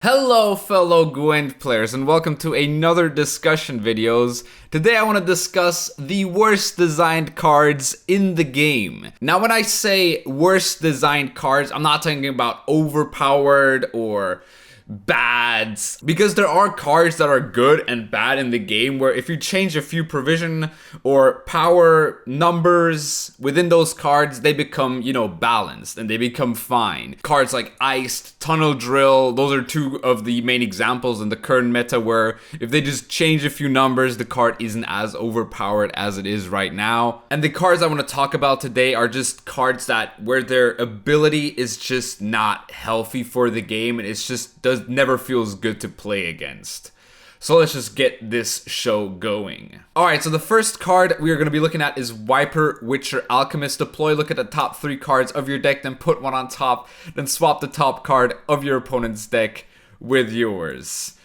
Hello fellow Gwent players and welcome to another discussion videos. Today I want to discuss the worst designed cards in the game. Now when I say worst designed cards, I'm not talking about overpowered or bad, because there are cards that are good and bad in the game where if you change a few provision or power numbers within those cards, they become, balanced and they become fine. Cards like Iced, Tunnel Drill, those are two of the main examples in the current meta where if they just change a few numbers, the card isn't as overpowered as it is right now. And the cards I want to talk about today are just cards that where their ability is just not healthy for the game and it's just never feels good to play against. So let's just get this show going. Alright, so the first card we are going to be looking at is Viper Witcher Alchemist. Deploy, look at the top 3 cards of your deck, then put one on top, then swap the top card of your opponent's deck with yours.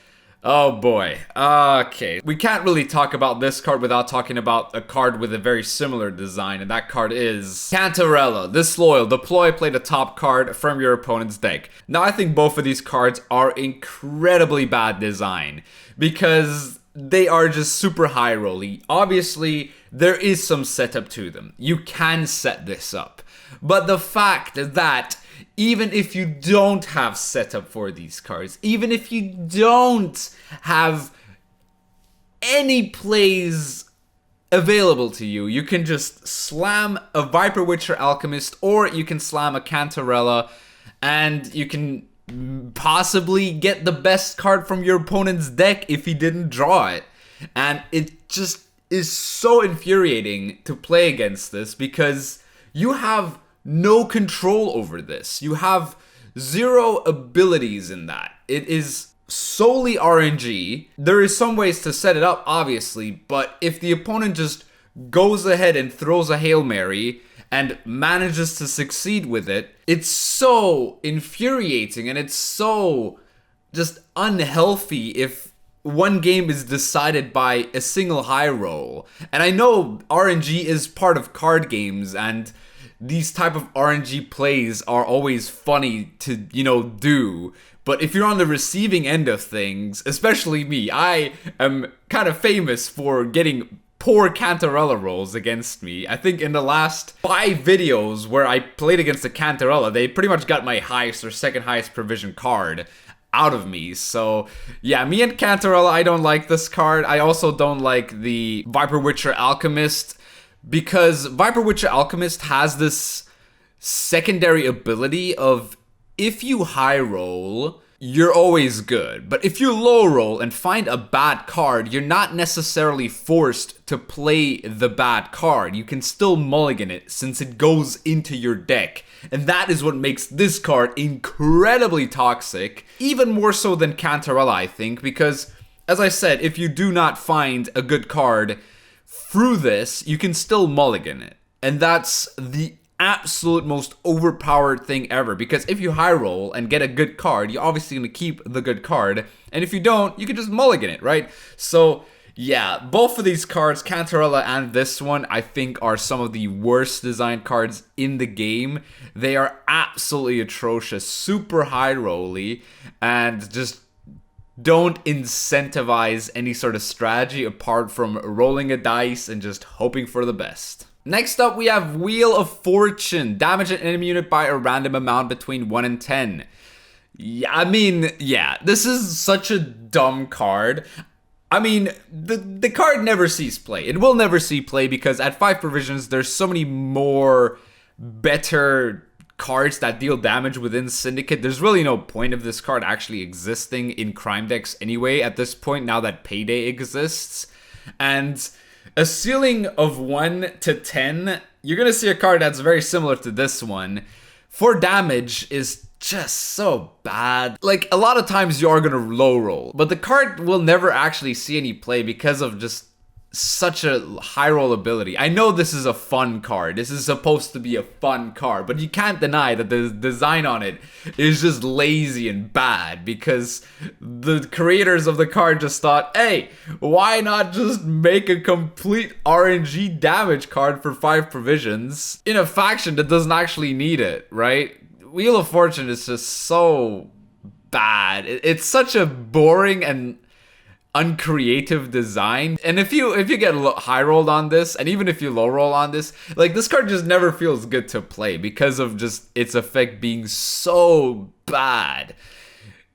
Oh boy. Okay. We can't really talk about this card without talking about a card with a very similar design, and that card is Cantarella. Disloyal. Deploy, play the top card from your opponent's deck. Now, I think both of these cards are incredibly bad design because they are just super high rolly. Obviously, there is some setup to them. You can set this up. But the fact that even if you don't have setup for these cards, even if you don't have any plays available to you, you can just slam a Viper Witcher Alchemist or you can slam a Cantarella and you can possibly get the best card from your opponent's deck if he didn't draw it. And it just is so infuriating to play against this because you have no control over this. You have zero abilities in that. It is solely RNG. There is some ways to set it up, obviously, but if the opponent just goes ahead and throws a Hail Mary and manages to succeed with it, it's so infuriating and it's so just unhealthy if one game is decided by a single high roll. And I know RNG is part of card games and these type of RNG plays are always funny to, do. But if you're on the receiving end of things, especially me, I am kind of famous for getting poor Cantarella rolls against me. I think in the last 5 videos where I played against a Cantarella, they pretty much got my highest or second highest provision card out of me. So yeah, me and Cantarella, I don't like this card. I also don't like the Viper Witcher Alchemist, because Viper Witcher Alchemist has this secondary ability of if you high roll, you're always good. But if you low roll and find a bad card, you're not necessarily forced to play the bad card. You can still mulligan it since it goes into your deck. And that is what makes this card incredibly toxic, even more so than Cantarella, I think, because as I said, if you do not find a good card through this, you can still mulligan it. And that's the absolute most overpowered thing ever, because if you high roll and get a good card, you're obviously going to keep the good card, and if you don't, you can just mulligan it, right? So yeah, both of these cards, Cantarella and this one, I think are some of the worst designed cards in the game. They are absolutely atrocious, super high rolly, and just don't incentivize any sort of strategy apart from rolling a dice and just hoping for the best. Next up, we have Wheel of Fortune. Damage an enemy unit by a random amount between 1 and 10. Yeah, this is such a dumb card. The card never sees play. It will never see play because at 5 provisions, there's so many more better cards that deal damage within Syndicate. There's really no point of this card actually existing in crime decks anyway at this point, now that Payday exists. And a ceiling of 1 to 10, you're gonna see a card that's very similar to this one. For damage is just so bad. Like, a lot of times you are gonna low roll, but the card will never actually see any play because of just such a high roll ability. I know this is a fun card. This is supposed to be a fun card, but you can't deny that the design on it is just lazy and bad because the creators of the card just thought, hey, why not just make a complete RNG damage card for 5 provisions in a faction that doesn't actually need it, right? Wheel of Fortune is just so bad. It's such a boring and uncreative design. And if you get high rolled on this, and even if you low roll on this, like, this card just never feels good to play because of just its effect being so bad.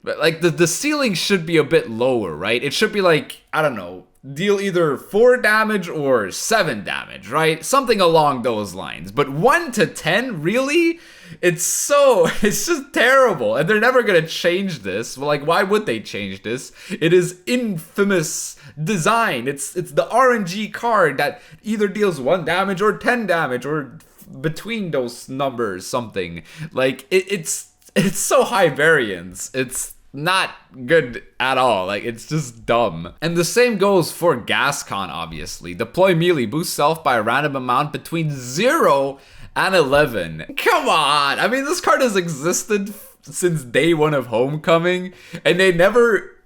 But like the ceiling should be a bit lower, right? It should be like, I don't know, deal either 4 damage or 7 damage, right? Something along those lines. But 1 to 10, really? It's just terrible. And they're never gonna change this. Well, like, why would they change this? It is infamous design. It's the RNG card that either deals 1 damage or 10 damage or between those numbers, something. Like, it's so high variance. It's not good at all. Like, it's just dumb. And the same goes for Gascon, obviously. Deploy melee, boost self by a random amount between 0 and 11. Come on! I mean, this card has existed since day 1 of Homecoming, and they never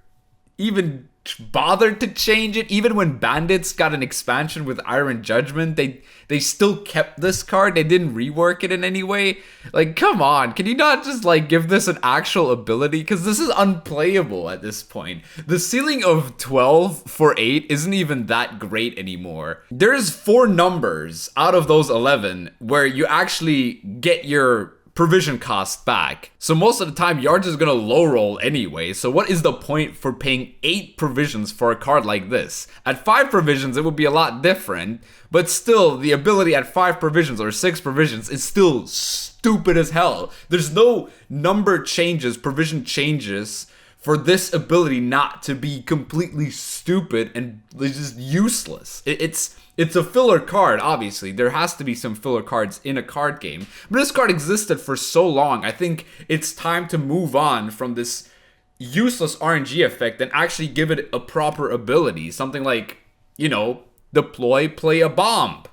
even bothered to change it. Even when Bandits got an expansion with Iron Judgment, they still kept this card. They didn't rework it in any way. Like, come on, can you not just like give this an actual ability? Because this is unplayable at this point. The ceiling of 12 for 8 isn't even that great anymore. There's 4 numbers out of those 11 where you actually get your provision cost back. So most of the time, you're just gonna low roll anyway. So what is the point for paying 8 provisions for a card like this? At 5 provisions, it would be a lot different, but still, the ability at 5 provisions or 6 provisions is still stupid as hell. There's no number changes, provision changes for this ability not to be completely stupid and just useless. It's a filler card, obviously. There has to be some filler cards in a card game. But this card existed for so long, I think it's time to move on from this useless RNG effect and actually give it a proper ability. Something like, you know, deploy, play a bomb.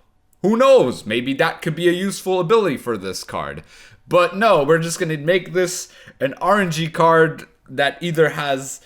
Who knows? Maybe that could be a useful ability for this card. But no, we're just going to make this an RNG card that either has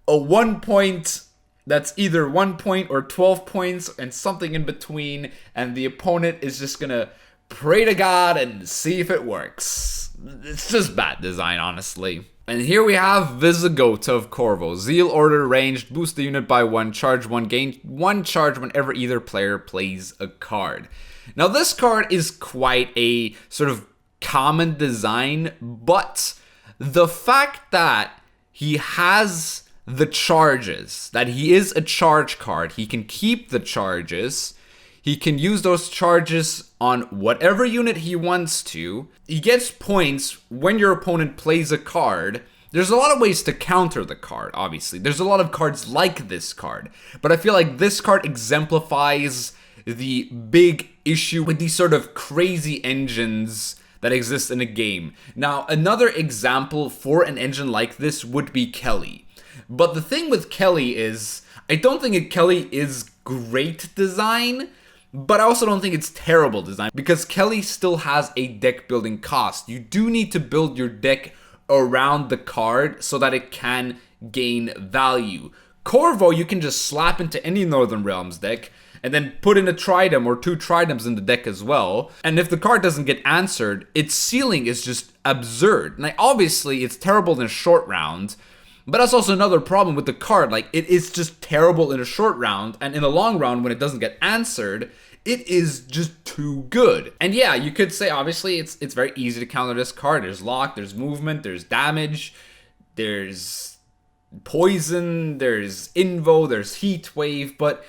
a 1 point... that's either 1 point or 12 points and something in between, and the opponent is just gonna pray to God and see if it works. It's just bad design, honestly. And here we have Visigoth of Corvo. Zeal order ranged, boost the unit by 1, charge 1, gain 1 charge whenever either player plays a card. Now this card is quite a sort of common design, but the fact that he has the charges, that he is a charge card, he can keep the charges, he can use those charges on whatever unit he wants to, he gets points when your opponent plays a card. There's a lot of ways to counter the card, obviously. There's a lot of cards like this card, but I feel like this card exemplifies the big issue with these sort of crazy engines that exist in a game. Now, another example for an engine like this would be Kelly. But the thing with Kelly is, I don't think Kelly is great design, but I also don't think it's terrible design, because Kelly still has a deck building cost. You do need to build your deck around the card so that it can gain value. Corvo, you can just slap into any Northern Realms deck and then put in a Tridem or 2 Tridems in the deck as well. And if the card doesn't get answered, its ceiling is just absurd. Like, obviously, it's terrible in a short round, but that's also another problem with the card. Like, it is just terrible in a short round, and in a long round, when it doesn't get answered, it is just too good. And yeah, you could say, obviously, it's very easy to counter this card. There's lock, there's movement, there's damage, there's poison, there's invo, there's heat wave. But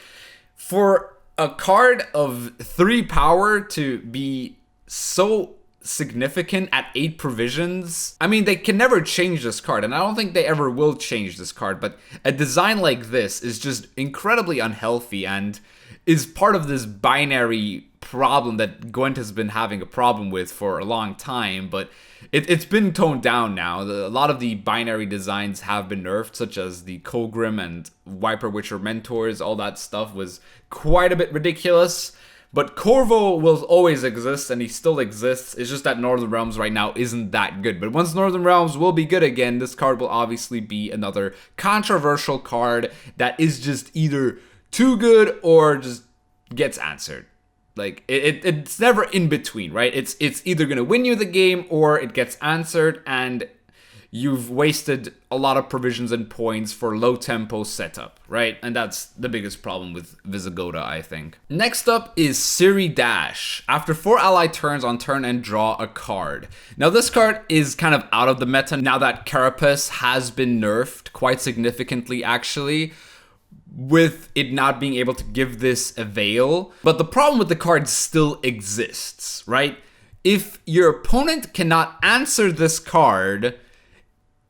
for a card of 3 power to be so significant at 8 provisions, I mean, they can never change this card, and I don't think they ever will change this card, but a design like this is just incredibly unhealthy and is part of this binary problem that Gwent has been having a problem with for a long time, but it's been toned down now. A lot of the binary designs have been nerfed, such as the Kogrim and Viper Witcher Mentors. All that stuff was quite a bit ridiculous. But Corvo will always exist, and he still exists. It's just that Northern Realms right now isn't that good. But once Northern Realms will be good again, this card will obviously be another controversial card that is just either too good or just gets answered. Like, it's never in between, right? It's either going to win you the game or it gets answered, and you've wasted a lot of provisions and points for low tempo setup, right? And that's the biggest problem with Visigoda, I think. Next up is Siri Dash. After 4 ally turns on turn and draw a card. Now this card is kind of out of the meta now that Carapace has been nerfed quite significantly actually, with it not being able to give this a veil. But the problem with the card still exists, right? If your opponent cannot answer this card,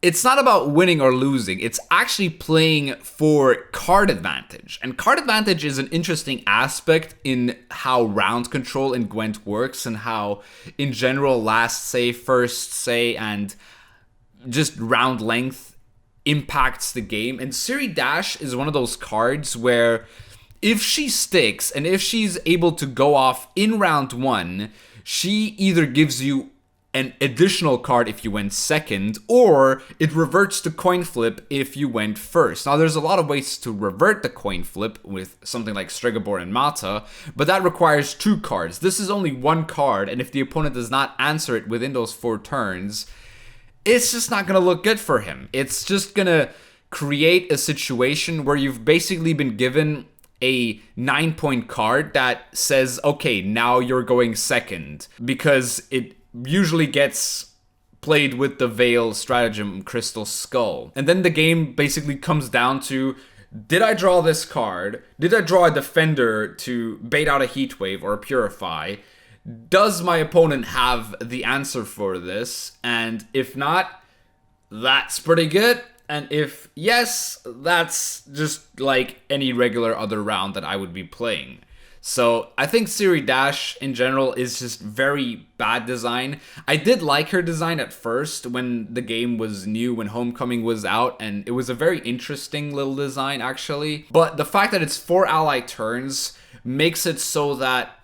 it's not about winning or losing. It's actually playing for card advantage. And card advantage is an interesting aspect in how round control in Gwent works and how, in general, last say, first say, and just round length impacts the game. And Siri Dash is one of those cards where if she sticks and if she's able to go off in round 1, she either gives you an additional card if you went second, or it reverts to coin flip if you went first. Now there's a lot of ways to revert the coin flip with something like Stregobor and Mata, but that requires 2 cards. This is only 1 card, and if the opponent does not answer it within those 4 turns, it's just not going to look good for him. It's just going to create a situation where you've basically been given a 9-point card that says, okay, now you're going second, because it usually gets played with the Veil stratagem Crystal Skull. And then the game basically comes down to, did I draw this card? Did I draw a Defender to bait out a Heatwave or a Purify? Does my opponent have the answer for this? And if not, that's pretty good. And if yes, that's just like any regular other round that I would be playing. So I think Siri Dash in general is just very bad design. I did like her design at first when the game was new, when Homecoming was out, and it was a very interesting little design actually. But the fact that it's 4 ally turns makes it so that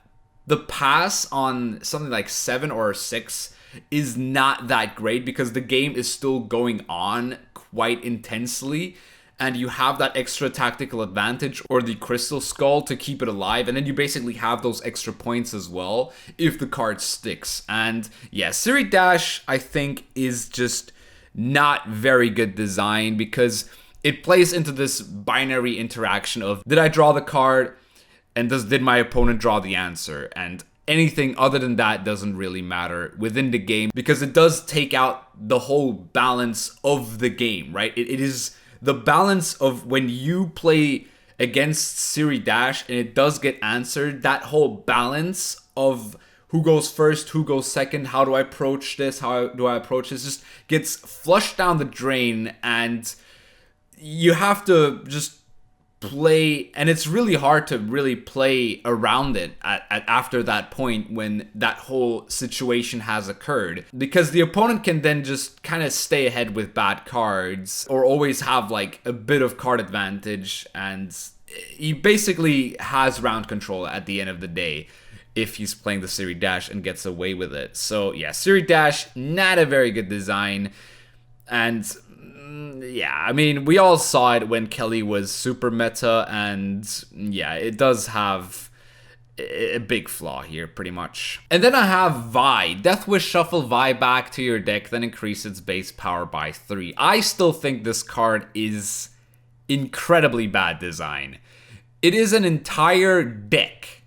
the pass on something like 7 or 6 is not that great because the game is still going on quite intensely, and you have that extra tactical advantage or the Crystal Skull to keep it alive, and then you basically have those extra points as well if the card sticks. And yeah, Siri Dash I think is just not very good design because it plays into this binary interaction of, did I draw the card and did my opponent draw the answer? And anything other than that doesn't really matter within the game because it does take out the whole balance of the game, right? It is the balance of when you play against Siri Dash and it does get answered, that whole balance of who goes first, who goes second, how do I approach this, how do I approach this, just gets flushed down the drain, and you have to just play, and it's really hard to really play around it after that point when that whole situation has occurred, because the opponent can then just kind of stay ahead with bad cards or always have like a bit of card advantage, and he basically has round control at the end of the day if he's playing the Siri Dash and gets away with it. So yeah, Siri Dash, not a very good design. And yeah, I mean, we all saw it when Kelly was super meta, and yeah, it does have a big flaw here, pretty much. And then I have Vi. Deathwish shuffle Vi back to your deck, then increase its base power by 3. I still think this card is incredibly bad design. It is an entire deck.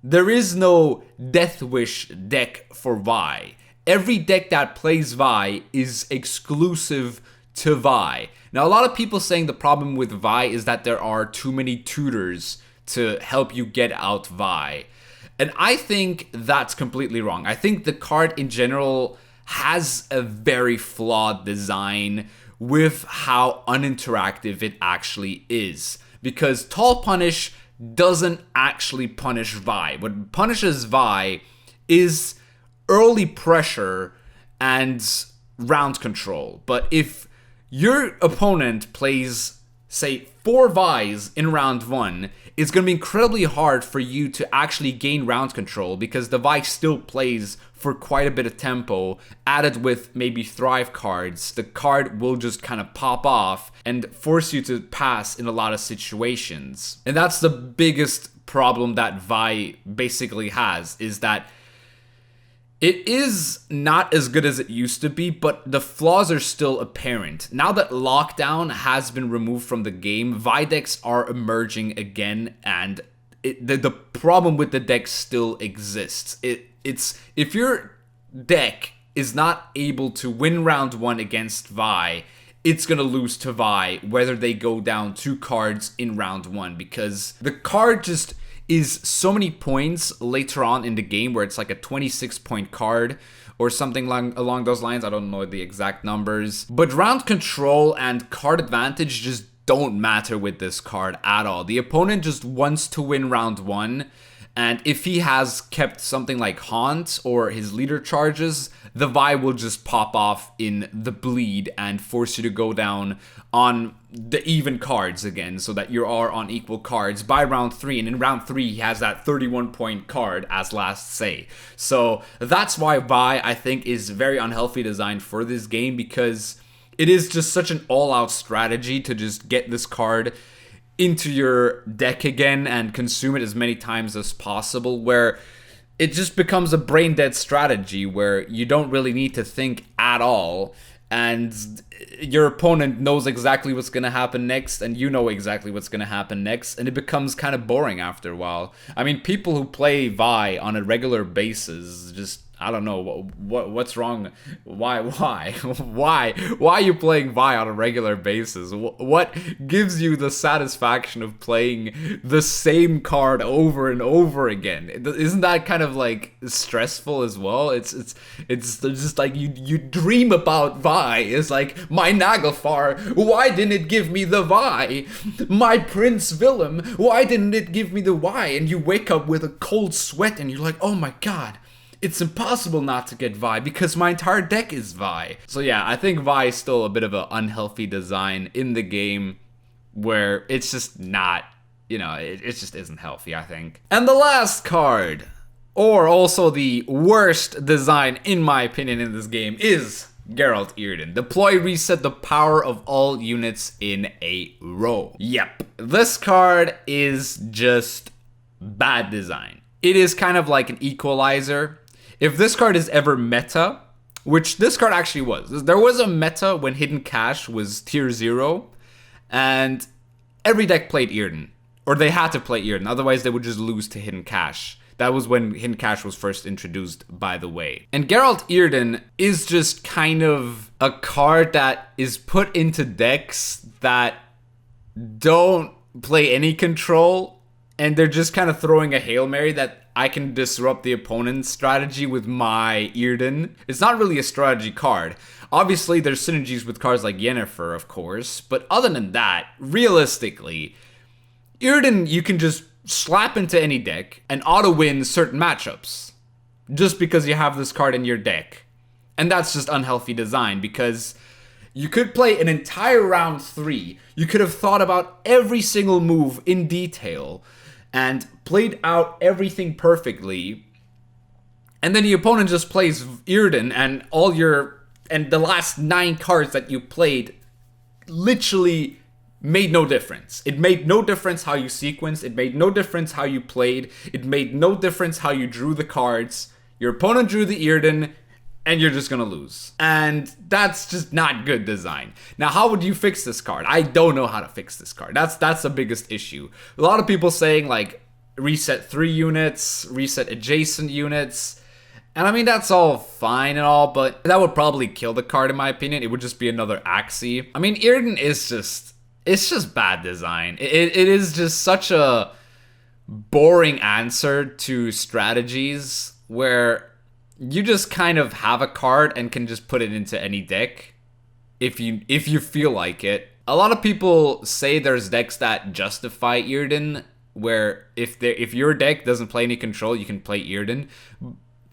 There is no Deathwish deck for Vi. Every deck that plays Vi is exclusive to Vi. Now, a lot of people saying the problem with Vi is that there are too many tutors to help you get out Vi. And I think that's completely wrong. I think the card in general has a very flawed design with how uninteractive it actually is. Because Tall Punish doesn't actually punish Vi. What punishes Vi is early pressure and round control. But if your opponent plays, say, 4 Vi's in round 1, it's going to be incredibly hard for you to actually gain round control because the Vi still plays for quite a bit of tempo. Added with maybe Thrive cards, the card will just kind of pop off and force you to pass in a lot of situations. And that's the biggest problem that Vi basically has, is that It is not as good as it used to be, but the flaws are still apparent. Now that lockdown has been removed from the game, Vi decks are emerging again, and the problem with the deck still exists. It's if your deck is not able to win round 1 against Vi, it's gonna lose to Vi whether they go down 2 cards in round 1, because the card just is so many points later on in the game, where it's like a 26-point card or something along those lines. I don't know the exact numbers. But round control and card advantage just don't matter with this card at all. The opponent just wants to win round 1. And if he has kept something like Haunt or his leader charges, the Vi will just pop off in the bleed and force you to go down on the even cards again, so that you are on equal cards by round 3. And in round 3, he has that 31-point card as last say. So that's why Vi, I think, is very unhealthy design for this game, because it is just such an all-out strategy to just get this card into your deck again and consume it as many times as possible, where it just becomes a brain dead strategy where you don't really need to think at all, and your opponent knows exactly what's going to happen next, and you know exactly what's going to happen next, and it becomes kind of boring after a while. I mean, people who play Vi on a regular basis just, I don't know what's wrong. Why are you playing Vi on a regular basis? What gives you the satisfaction of playing the same card over and over again? Isn't that kind of like stressful as well? It's just like you dream about Vi. It's like, my Naglfar, why didn't it give me the Vi? My Prince Willem, why didn't it give me the Vi? And you wake up with a cold sweat and you're like, oh my god, it's impossible not to get Vi because my entire deck is Vi. So yeah, I think Vi is still a bit of an unhealthy design in the game, where it's just not, it just isn't healthy, I think. And the last card, or also the worst design in my opinion in this game, is Geralt Irden. Deploy, reset the power of all units in a row. Yep, this card is just bad design. It is kind of like an equalizer. If this card is ever meta, which this card actually was. There was a meta when Hidden Cache was tier 0, and every deck played Irden. Or they had to play Irden, otherwise they would just lose to Hidden Cache. That was when Hidden Cache was first introduced, by the way. And Geralt Irden is just kind of a card that is put into decks that don't play any control, and they're just kind of throwing a Hail Mary that I can disrupt the opponent's strategy with my Irden. It's not really a strategy card. Obviously, there's synergies with cards like Yennefer, of course, but other than that, realistically, Irden you can just slap into any deck and auto-win certain matchups just because you have this card in your deck. And that's just unhealthy design, because you could play an entire round 3. You could have thought about every single move in detail and played out everything perfectly, and then the opponent just plays Irden, and the last 9 cards that you played literally made no difference. It made no difference how you sequenced, it made no difference how you played, it made no difference how you drew the cards. Your opponent drew the Irden, and you're just gonna lose. And that's just not good design. Now, how would you fix this card? I don't know how to fix this card. That's the biggest issue. A lot of people saying, like, reset 3 units, reset adjacent units. And I mean, that's all fine and all, but that would probably kill the card in my opinion. It would just be another Axie. I mean, Irden is just, it's just bad design. It is just such a boring answer to strategies where you just kind of have a card and can just put it into any deck if you feel like it. A lot of people say there's decks that justify Irden, where if your deck doesn't play any control, you can play Irden.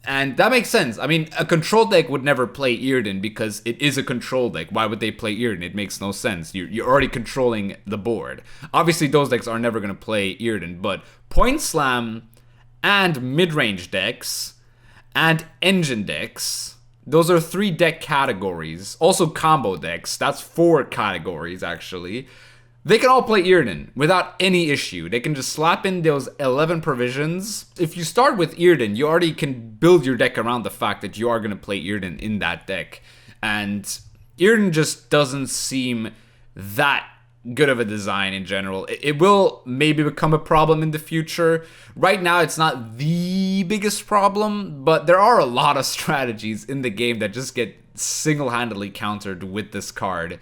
And that makes sense. I mean, a control deck would never play Irden because it is a control deck. Why would they play Irden? It makes no sense. You're already controlling the board. Obviously, those decks are never going to play Irden, but Point Slam and mid-range decks and engine decks, those are 3 deck categories. Also combo decks, that's 4 categories actually. they can all play Yrden without any issue. They can just slap in those 11 provisions. If you start with Yrden, you already can build your deck around the fact that you are going to play Yrden in that deck. And Yrden just doesn't seem that good of a design in general. It will maybe become a problem in the future. Right now, it's not the biggest problem, but there are a lot of strategies in the game that just get single-handedly countered with this card,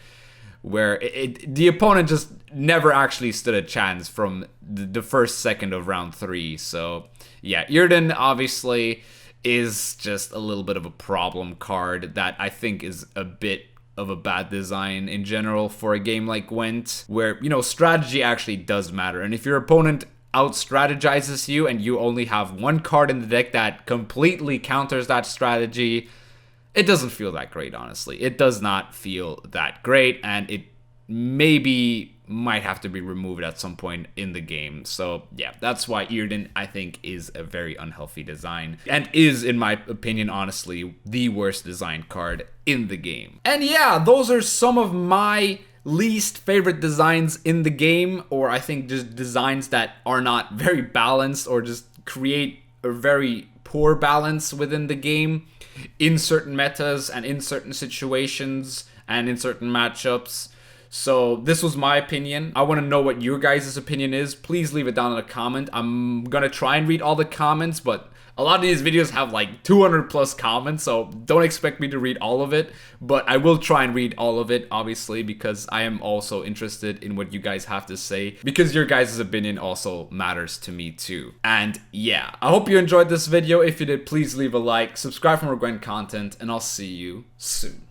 where the opponent just never actually stood a chance from the first second of round 3. So yeah, Yrden obviously is just a little bit of a problem card that I think is a bit of a bad design in general for a game like Gwent, where, you know, strategy actually does matter. And if your opponent out-strategizes you and you only have one card in the deck that completely counters that strategy, it doesn't feel that great, honestly. It does not feel that great, and it maybe might have to be removed at some point in the game. So yeah, that's why Yrden, I think, is a very unhealthy design, and is, in my opinion, honestly, the worst designed card in the game. And yeah, those are some of my least favorite designs in the game, or I think just designs that are not very balanced or just create a very poor balance within the game in certain metas and in certain situations and in certain matchups. So this was my opinion. I want to know what your guys' opinion is. Please leave it down in a comment. I'm gonna try and read all the comments, but a lot of these videos have like 200 plus comments, so don't expect me to read all of it, but I will try and read all of it, obviously, because I am also interested in what you guys have to say, because your guys' opinion also matters to me too. And yeah, I hope you enjoyed this video. If you did, please leave a like, subscribe for more Gwent content, and I'll see you soon.